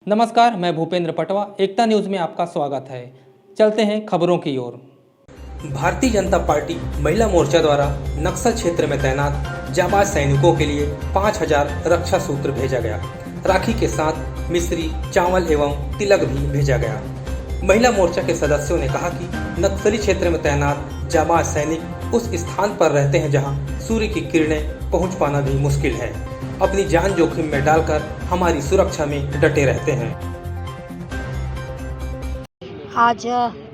नमस्कार, मैं भूपेंद्र पटवा। एकता न्यूज़ में आपका स्वागत है। चलते हैं खबरों की ओर। भारतीय जनता पार्टी महिला मोर्चा द्वारा नक्सल क्षेत्र में तैनात जाबाज सैनिकों के लिए 5000 रक्षा सूत्र भेजा गया। राखी के साथ मिश्री, चावल एवं तिलक भी भेजा गया। महिला मोर्चा के सदस्यों ने कहा कि नक्सली क्षेत्र में तैनात जाबाज सैनिक उस स्थान पर रहते हैं जहां सूर्य की किरणें पहुंच पाना भी मुश्किल है। अपनी जान जोखिम में डालकर हमारी सुरक्षा में डटे रहते हैं। आज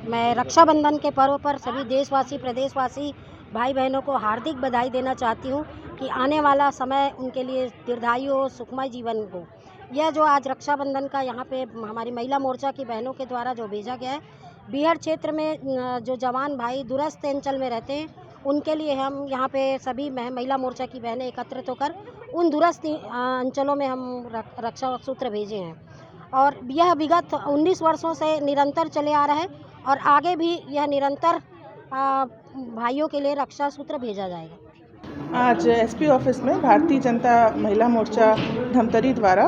मैं रक्षाबंधन के पर्व पर सभी देशवासी, प्रदेशवासी भाई बहनों को हार्दिक बधाई देना चाहती हूं कि आने वाला समय उनके लिए दीर्घायु हो, सुखमय जीवन हो। यह जो आज रक्षाबंधन का यहाँ पे हमारी महिला मोर्चा की बहनों के द्वारा जो भेजा गया है, बिहार क्षेत्र में जो जवान भाई दूरस्थ अंचल में रहते हैं, उनके लिए हम यहाँ पे सभी महिला मोर्चा की बहनें एकत्रित होकर उन दूरस्थ अंचलों में हम रक्षा सूत्र भेजे हैं। और यह विगत 19 वर्षों से निरंतर चले आ रहा है और आगे भी यह निरंतर भाइयों के लिए रक्षा सूत्र भेजा जाएगा। आज एसपी ऑफिस में भारतीय जनता महिला मोर्चा धमतरी द्वारा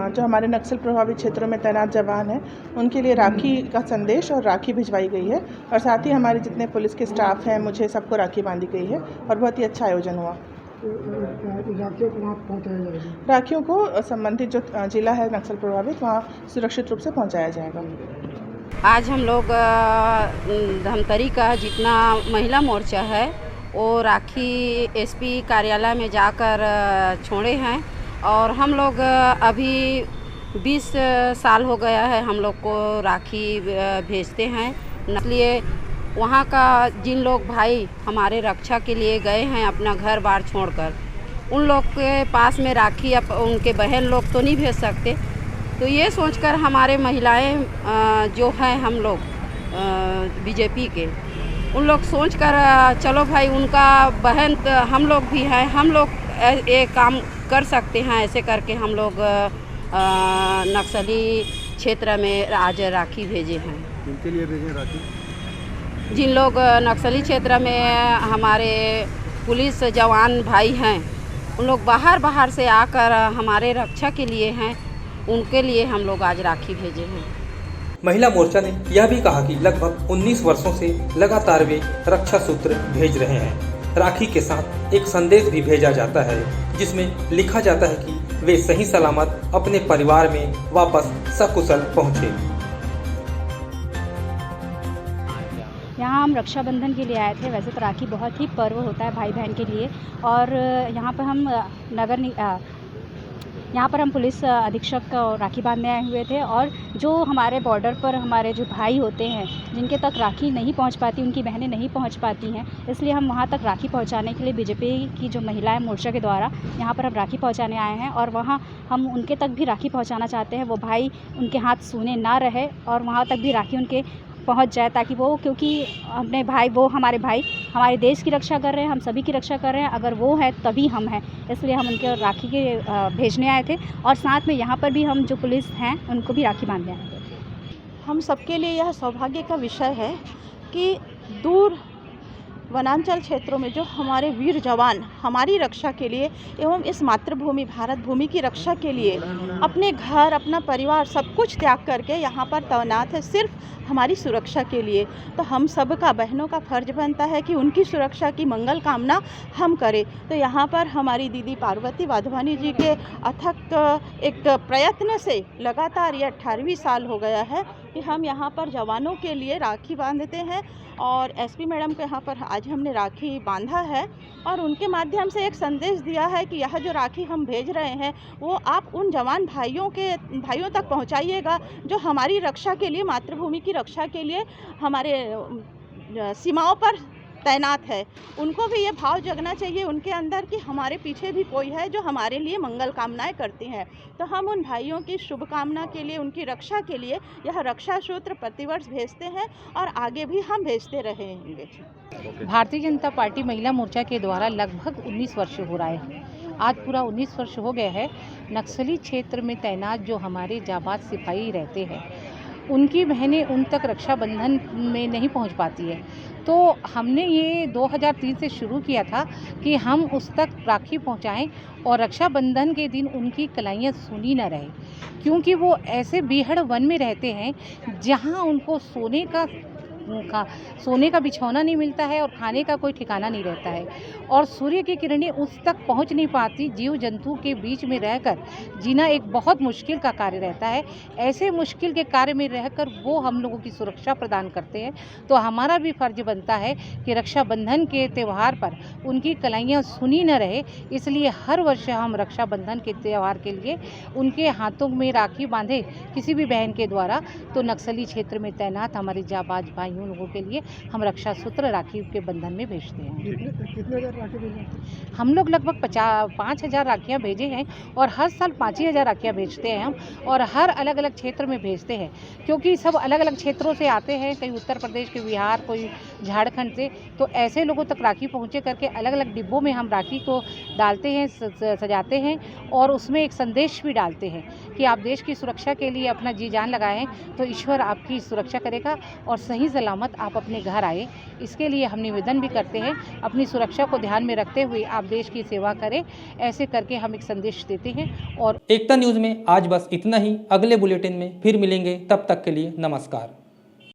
जो हमारे नक्सल प्रभावित क्षेत्रों में तैनात जवान हैं उनके लिए राखी का संदेश और राखी भिजवाई गई है। और साथ ही हमारे जितने पुलिस के स्टाफ हैं, मुझे सबको राखी बांधी गई है और बहुत ही अच्छा आयोजन हुआ। राखियों को संबंधित जो जिला है नक्सल प्रभावित, वहाँ सुरक्षित रूप से पहुँचाया जाएगा। आज हम लोग धमतरी का जितना महिला मोर्चा है वो राखी एसपी कार्यालय में जाकर छोड़े हैं। और हम लोग अभी 20 साल हो गया है हम लोग को राखी भेजते हैं। इसलिए वहाँ का जिन लोग भाई हमारे रक्षा के लिए गए हैं अपना घर बार छोड़कर, उन लोग के पास में राखी उनके बहन लोग तो नहीं भेज सकते। तो ये सोचकर हमारे महिलाएं जो हैं हम लोग बीजेपी के, उन लोग सोचकर चलो भाई उनका बहन हम लोग भी हैं, हम लोग एक काम कर सकते हैं। ऐसे करके हम लोग नक्सली क्षेत्र में आज राखी भेजे हैं। किनके लिए भेजे राखी? जिन लोग नक्सली क्षेत्र में हमारे पुलिस जवान भाई हैं, उन लोग बाहर से आकर हमारे रक्षा के लिए हैं, उनके लिए हम लोग आज राखी भेजे हैं। महिला मोर्चा ने यह भी कहा कि लगभग 19 वर्षों से लगातार वे रक्षा सूत्र भेज रहे हैं। राखी के साथ एक संदेश भी भेजा जाता है जिसमें लिखा जाता है कि वे सही सलामत अपने परिवार में वापस सकुशल पहुँचे। यहाँ हम रक्षाबंधन के लिए आए थे। वैसे तो राखी बहुत ही पर्व होता है भाई बहन के लिए, और यहाँ पर हम पुलिस अधीक्षक को राखी बांधने आए हुए थे। और जो हमारे बॉर्डर पर हमारे जो भाई होते हैं जिनके तक राखी नहीं पहुंच पाती, उनकी बहनें नहीं पहुंच पाती हैं, इसलिए हम वहां तक राखी पहुंचाने के लिए बीजेपी की जो महिलाएं मोर्चा के द्वारा यहाँ पर हम राखी पहुंचाने आए हैं। और वहां हम उनके तक भी राखी पहुँचाना चाहते हैं। वो भाई उनके हाथ सूने ना रहे और वहाँ तक भी राखी उनके पहुंच जाए, ताकि वो, क्योंकि अपने भाई, वो हमारे भाई हमारे देश की रक्षा कर रहे हैं, हम सभी की रक्षा कर रहे हैं। अगर वो है तभी हम हैं, इसलिए हम उनके राखी के भेजने आए थे। और साथ में यहाँ पर भी हम जो पुलिस हैं उनको भी राखी बांधने आए थे। हम सबके लिए यह सौभाग्य का विषय है कि दूर वनांचल क्षेत्रों में जो हमारे वीर जवान हमारी रक्षा के लिए एवं इस मातृभूमि भारत भूमि की रक्षा के लिए अपने घर, अपना परिवार सब कुछ त्याग करके यहाँ पर तैनात है, सिर्फ हमारी सुरक्षा के लिए। तो हम सब का, बहनों का फर्ज बनता है कि उनकी सुरक्षा की मंगल कामना हम करें। तो यहाँ पर हमारी दीदी पार्वती वाधवानी जी के अथक एक प्रयत्न से लगातार ये 18वीं साल हो गया है कि हम यहाँ पर जवानों के लिए राखी बांधते हैं। और एसपी मैडम के यहाँ पर आज हमने राखी बांधा है और उनके माध्यम से एक संदेश दिया है कि यह जो राखी हम भेज रहे हैं वो आप उन जवान भाइयों तक पहुँचाइएगा जो हमारी रक्षा के लिए, मातृभूमि की रक्षा के लिए हमारे सीमाओं पर तैनात है। उनको भी ये भाव जगना चाहिए उनके अंदर कि हमारे पीछे भी कोई है जो हमारे लिए मंगल कामनाएं करती हैं। तो हम उन भाइयों की शुभकामना के लिए, उनकी रक्षा के लिए यह रक्षा सूत्र प्रतिवर्ष भेजते हैं और आगे भी हम भेजते रहेंगे। भारतीय जनता पार्टी महिला मोर्चा के द्वारा लगभग 19 वर्ष हो रहा है। आज पूरा 19 वर्ष हो गए हैं। नक्सली क्षेत्र में तैनात जो हमारे जाबाज सिपाही रहते हैं उनकी बहनें उन तक रक्षाबंधन में नहीं पहुंच पाती है। तो हमने ये 2003 से शुरू किया था कि हम उस तक राखी पहुंचाएं और रक्षाबंधन के दिन उनकी कलाइयाँ सुनी न रहे, क्योंकि वो ऐसे बीहड़ वन में रहते हैं जहां उनको सोने का बिछौना नहीं मिलता है और खाने का कोई ठिकाना नहीं रहता है, और सूर्य की किरणें उस तक पहुंच नहीं पाती। जीव जंतु के बीच में रहकर जीना एक बहुत मुश्किल का कार्य रहता है। ऐसे मुश्किल के कार्य में रहकर वो हम लोगों की सुरक्षा प्रदान करते हैं। तो हमारा भी फर्ज बनता है कि रक्षाबंधन के त्यौहार पर उनकी कलाइयाँ सुनी न रहे, इसलिए हर वर्ष हम रक्षाबंधन के त्यौहार के लिए उनके हाथों में राखी बांधे किसी भी बहन के द्वारा, तो नक्सली क्षेत्र में तैनात हमारे जाबाज भाइयों लोगों के लिए हम रक्षा सूत्र राखी के बंधन में भेजते हैं। कितने हज़ार राखी भेजे? हम लोग लगभग 5,000 राखियाँ भेजे हैं, और हर साल 5,000 राखियाँ भेजते हैं हम, और हर अलग अलग क्षेत्र में भेजते हैं, क्योंकि सब अलग अलग क्षेत्रों से आते हैं, कई उत्तर प्रदेश के, बिहार, कोई झारखंड से। तो ऐसे लोगों तक राखी पहुँचे करके अलग अलग डिब्बों में हम राखी को डालते हैं, सजाते हैं, और उसमें एक संदेश भी डालते हैं कि आप देश की सुरक्षा के लिए अपना जी जान लगाएं तो ईश्वर आपकी सुरक्षा करेगा और सही सलामत आप अपने घर आए। इसके लिए हम निवेदन भी करते हैं, अपनी सुरक्षा को ध्यान में रखते हुए आप देश की सेवा करें। ऐसे करके हम एक संदेश देते हैं। और एकता न्यूज़ में आज बस इतना ही। अगले बुलेटिन में फिर मिलेंगे, तब तक के लिए नमस्कार।